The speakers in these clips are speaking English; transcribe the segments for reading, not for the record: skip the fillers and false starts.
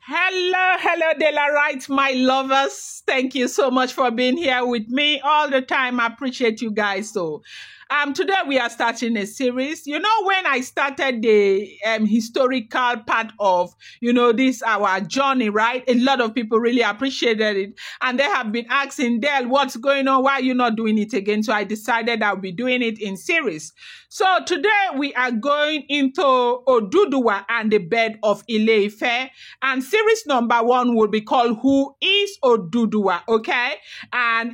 Hello, Delarites, my lovers. Thank you so much for being here with me all the time. I appreciate you guys. Today we are starting a series. You know, when I started the historical part of, this our journey, right? A lot of people really appreciated it. And they have been asking, Del, what's going on? Why are you not doing it again? So I decided I'll be doing it in series. So today we are going into Oduduwa and the birth of Ile Ife. And series number 1 will be called Who is Oduduwa? Okay. And,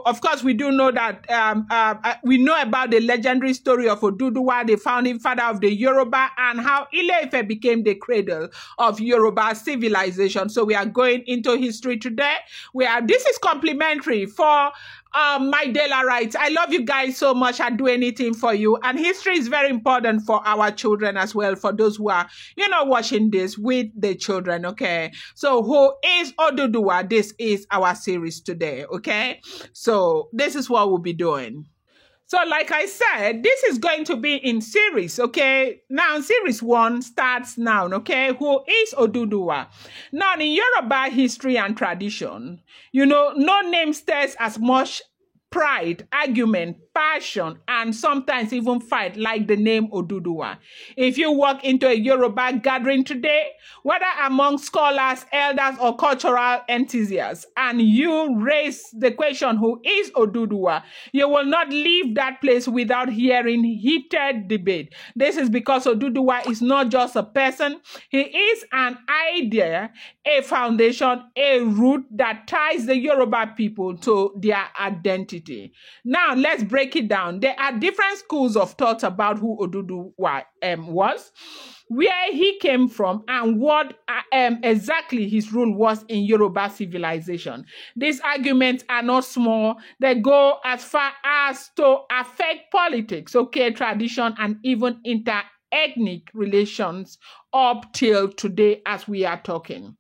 of course, we do know that we know about the legendary story of Oduduwa, the founding father of the Yoruba, and how Ile Ife became the cradle of Yoruba civilization. So we are going into history today. This is complimentary for my Delarites. I love you guys so much. I'd do anything for you. And history is very important for our children as well, for those who are, watching this with the children, okay? So who is Oduduwa? This is our series today, okay? So this is what we'll be doing. So like I said, this is going to be in series, okay? Now, series 1 starts now, okay? Who is Oduduwa? Now, in Yoruba history and tradition, no name stirs as much pride, argument, passion, and sometimes even fight like the name Oduduwa. If you walk into a Yoruba gathering today, whether among scholars, elders, or cultural enthusiasts, and you raise the question, who is Oduduwa, you will not leave that place without hearing heated debate. This is because Oduduwa is not just a person. He is an idea, a foundation, a root that ties the Yoruba people to their identity. Now, let's break it down. There are different schools of thought about who Oduduwa was, where he came from, and what exactly his role was in Yoruba civilization. These arguments are not small. They go as far as to affect politics, okay, tradition, and even inter-ethnic relations up till today as we are talking.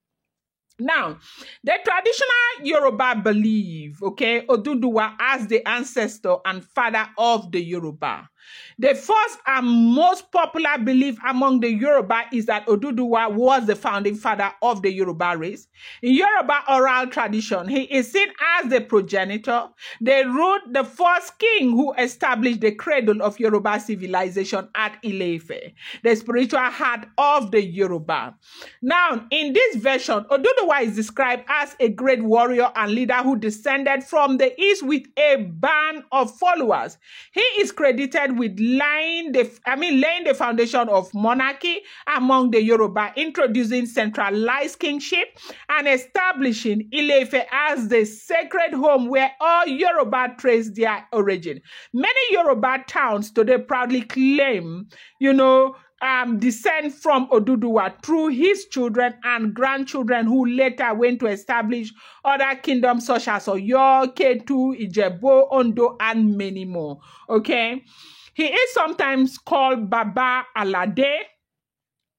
Now, the traditional Yoruba believe, okay, Oduduwa as the ancestor and father of the Yoruba. The first and most popular belief among the Yoruba is that Oduduwa was the founding father of the Yoruba race. In Yoruba oral tradition, he is seen as the progenitor, the root, the first king who established the cradle of Yoruba civilization at Ile Ife, the spiritual heart of the Yoruba. Now, in this version, Oduduwa is described as a great warrior and leader who descended from the east with a band of followers. He is credited with laying the foundation of monarchy among the Yoruba, introducing centralized kingship and establishing Ile Ife as the sacred home where all Yoruba trace their origin. Many Yoruba towns today proudly claim, descent from Oduduwa through his children and grandchildren who later went to establish other kingdoms such as Oyo, Ketu, Ijebu, Ondo, and many more. Okay? He is sometimes called Baba Alade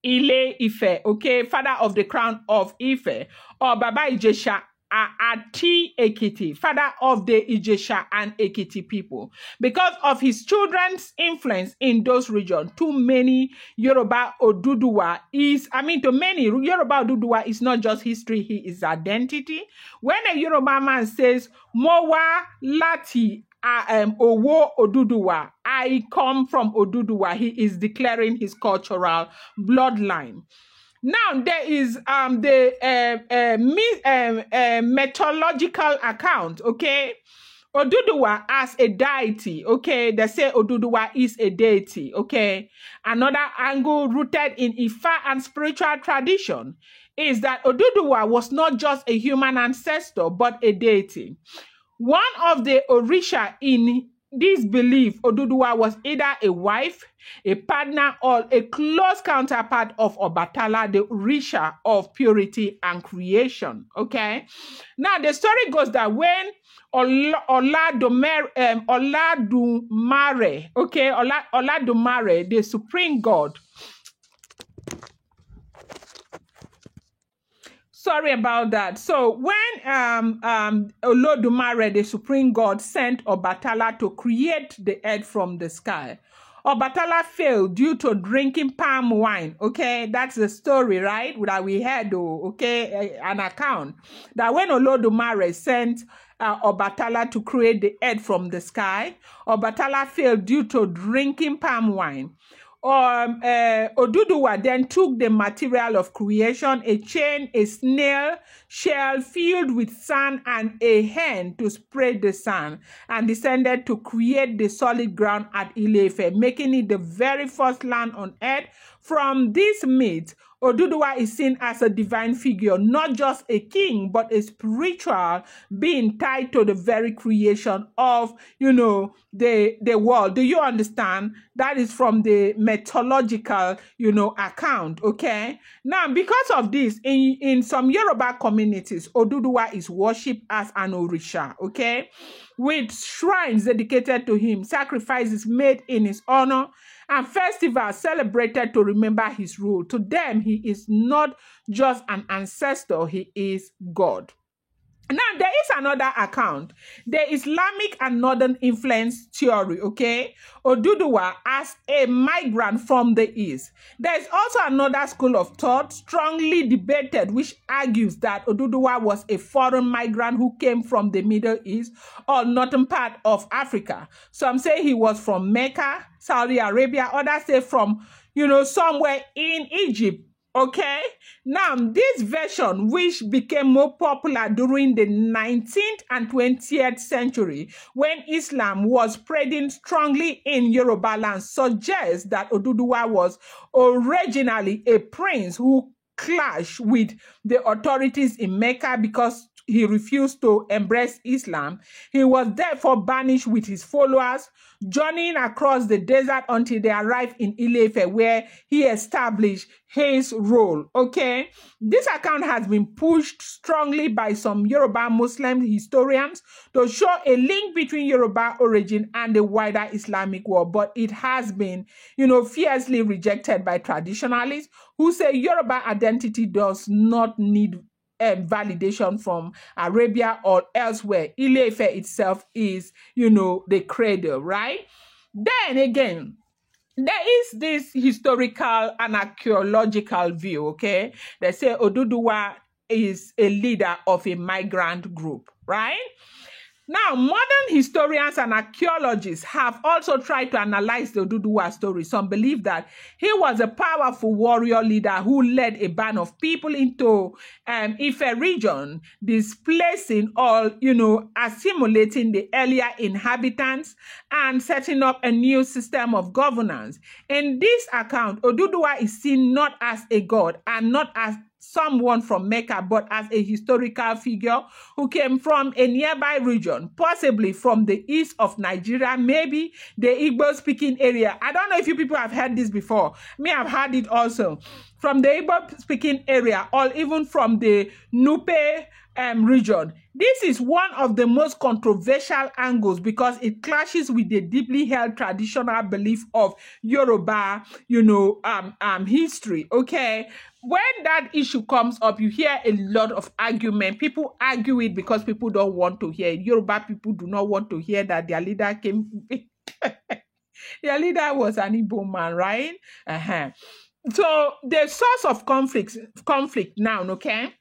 Ile Ife, okay, father of the crown of Ife, or Baba Ijesha Ati Ekiti, father of the Ijesha and Ekiti people. Because of his children's influence in those regions, to many Yoruba Oduduwa is not just history, he is identity. When a Yoruba man says, Mowa Lati Owo Oduduwa, I come from Oduduwa, he is declaring his cultural bloodline. Now, there is the mythological account, okay? Oduduwa as a deity, okay? They say Oduduwa is a deity, okay? Another angle rooted in Ifa and spiritual tradition is that Oduduwa was not just a human ancestor, but a deity. One of the Orisha in this belief, Oduduwa was either a wife, a partner, or a close counterpart of Obatala, the Orisha of purity and creation. Okay? Now, the story goes that when Oladumare, the supreme god, sorry about that. So when Olodumare, the supreme god, sent Obatala to create the earth from the sky, Obatala failed due to drinking palm wine. Okay, that's the story, right? That we had, okay, an account that when Olodumare sent Obatala to create the earth from the sky, Obatala failed due to drinking palm wine. Oduduwa then took the material of creation, a chain, a snail shell filled with sand, and a hen to spread the sand, and descended to create the solid ground at Ile Ife, making it the very first land on earth. From this myth, Oduduwa is seen as a divine figure, not just a king, but a spiritual being tied to the very creation of, the world. Do you understand? That is from the mythological, account, okay? Now, because of this, in some Yoruba communities, Oduduwa is worshipped as an Orisha, okay? With shrines dedicated to him, sacrifices made in his honor, and festivals celebrated to remember his rule. To them, he is not just an ancestor, he is God. Now, there is another account, the Islamic and Northern influence theory, okay? Oduduwa as a migrant from the East. There is also another school of thought, strongly debated, which argues that Oduduwa was a foreign migrant who came from the Middle East or northern part of Africa. Some say he was from Mecca, Saudi Arabia. Others say from, somewhere in Egypt. Okay, now this version, which became more popular during the 19th and 20th century when Islam was spreading strongly in Yoruba land, suggests that Oduduwa was originally a prince who clashed with the authorities in Mecca because he refused to embrace Islam. He was therefore banished with his followers, journeying across the desert until they arrived in Ile Ife, where he established his role. Okay, this account has been pushed strongly by some Yoruba Muslim historians to show a link between Yoruba origin and the wider Islamic world, but it has been, fiercely rejected by traditionalists who say Yoruba identity does not need validation from Arabia or elsewhere. Ile Ife itself is, the cradle, right? Then again, there is this historical and archaeological view, okay? They say Oduduwa is a leader of a migrant group, right? Now, modern historians and archaeologists have also tried to analyze the Oduduwa story. Some believe that he was a powerful warrior leader who led a band of people into Ife region, displacing or, assimilating the earlier inhabitants and setting up a new system of governance. In this account, Oduduwa is seen not as a god and not as someone from Mecca, but as a historical figure who came from a nearby region, possibly from the east of Nigeria, maybe the Igbo-speaking area. I don't know if you people have heard this before. Me, I've heard it also. From the Igbo-speaking area, or even from the Nupe region. This is one of the most controversial angles because it clashes with the deeply held traditional belief of Yoruba, history, okay? When that issue comes up, you hear a lot of argument. People argue it because people don't want to hear it. Yoruba people do not want to hear that their leader came. Their leader was an Igbo man, right? So the source of conflict now, okay?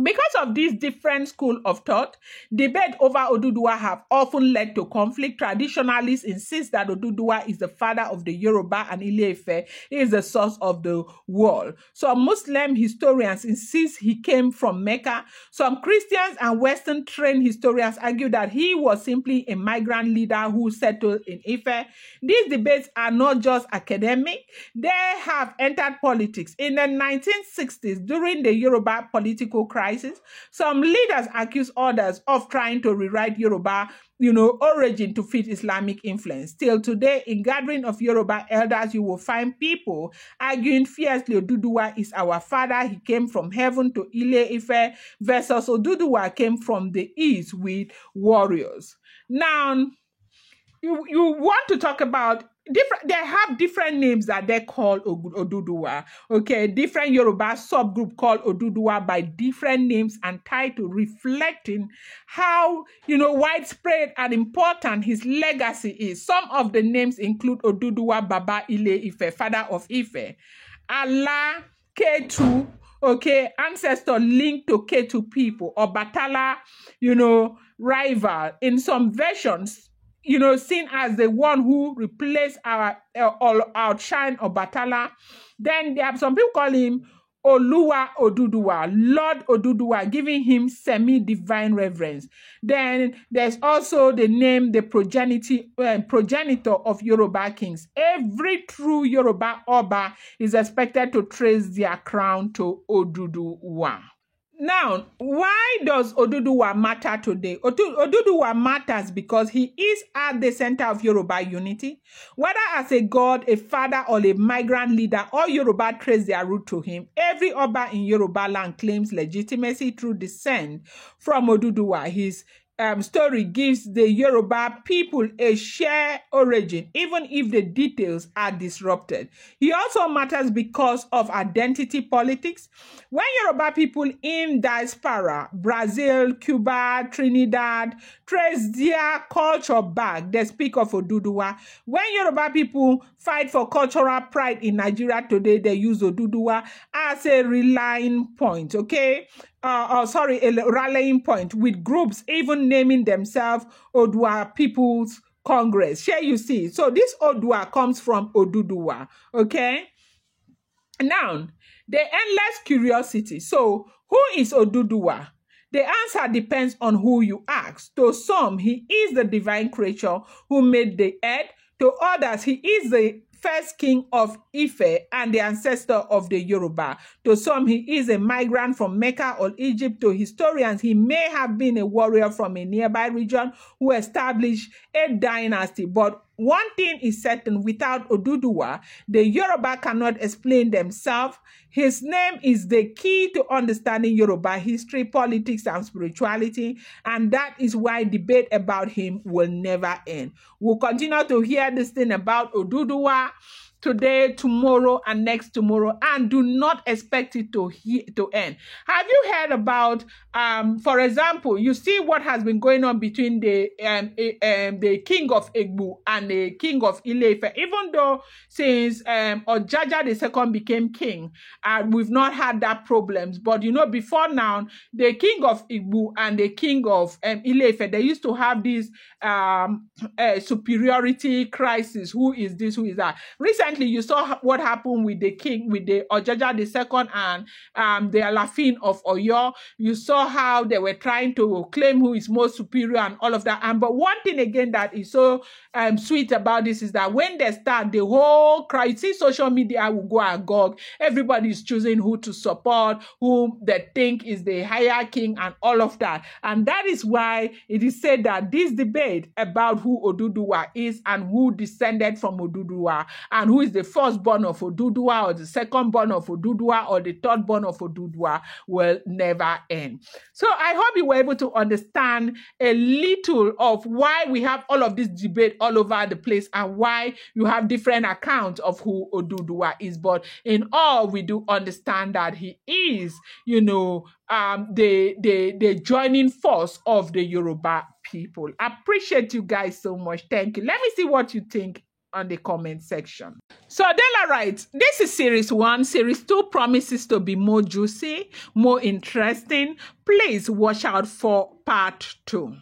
Because of this different school of thought, debate over Oduduwa have often led to conflict. Traditionalists insist that Oduduwa is the father of the Yoruba and Ile Ife is the source of the world. Some Muslim historians insist he came from Mecca. Some Christians and Western trained historians argue that he was simply a migrant leader who settled in Ife. These debates are not just academic. They have entered politics. In the 1960s, during the Yoruba political crisis, some leaders accuse others of trying to rewrite Yoruba, origin to fit Islamic influence. Till today, in gathering of Yoruba elders, you will find people arguing fiercely Oduduwa is our father, he came from heaven to Ile Ife, versus Oduduwa came from the east with warriors. Now, you want to talk about different, they have different names that they call Oduduwa. Okay, different Yoruba subgroup called Oduduwa by different names and title, reflecting how, widespread and important his legacy is. Some of the names include Oduduwa Baba Ile Ife, father of Ife, Allah K2, okay, ancestor linked to K2 people, or Batala, rival. In some versions, seen as the one who replaced our outshine Obatala. Then there are some people call him Oluwa Oduduwa, Lord Oduduwa, giving him semi-divine reverence. Then there's also the name, the progenitor of Yoruba kings. Every true Yoruba Oba is expected to trace their crown to Oduduwa. Now, why does Oduduwa matter today? Oduduwa matters because he is at the center of Yoruba unity. Whether as a god, a father, or a migrant leader, all Yoruba trace their root to him. Every Oba in Yoruba land claims legitimacy through descent from Oduduwa. His story gives the Yoruba people a shared origin, even if the details are disrupted. He also matters because of identity politics. When Yoruba people in diaspora, Brazil, Cuba, Trinidad, trace their culture back, they speak of Oduduwa. When Yoruba people fight for cultural pride in Nigeria today, they use Oduduwa as a rallying point, okay? A rallying point, with groups even naming themselves Odua People's Congress. Here you see. So this Odua comes from Oduduwa, okay? Now, the endless curiosity. So, who is Oduduwa? The answer depends on who you ask. To some, he is the divine creature who made the earth. To others, he is the first king of Ife and the ancestor of the Yoruba. To some, he is a migrant from Mecca or Egypt. To historians, he may have been a warrior from a nearby region who established a dynasty. But one thing is certain, without Oduduwa, the Yoruba cannot explain themselves. His name is the key to understanding Yoruba history, politics, and spirituality, and that is why debate about him will never end. We'll continue to hear this thing about Oduduwa today, tomorrow, and next tomorrow, and do not expect it to end. Have you heard about, for example, you see what has been going on between the king of Egbu and the king of Ile Ife, even though since Ojaja II became king, we've not had that problems. But before now, the king of Egbu and the king of Ile Ife, they used to have this superiority crisis. Who is this? Who is that? Recently, you saw what happened with the king, with the Ojaja II and the Alafin of Oyo. You saw how they were trying to claim who is more superior and all of that. But one thing again that is so sweet about this is that when they start, the whole crowd, you see social media will go agog. Everybody is choosing who to support, whom they think is the higher king and all of that. And that is why it is said that this debate about who Oduduwa is and who descended from Oduduwa and who is the firstborn of Oduduwa or the secondborn of Oduduwa or the thirdborn of Oduduwa will never end. So I hope you were able to understand a little of why we have all of this debate all over the place and why you have different accounts of who Oduduwa is. But in all, we do understand that he is, the joining force of the Yoruba people. I appreciate you guys so much. Thank you. Let me see what you think on the comment section. So Della writes, this is series 1. Series 2 promises to be more juicy, more interesting. Please watch out for part 2.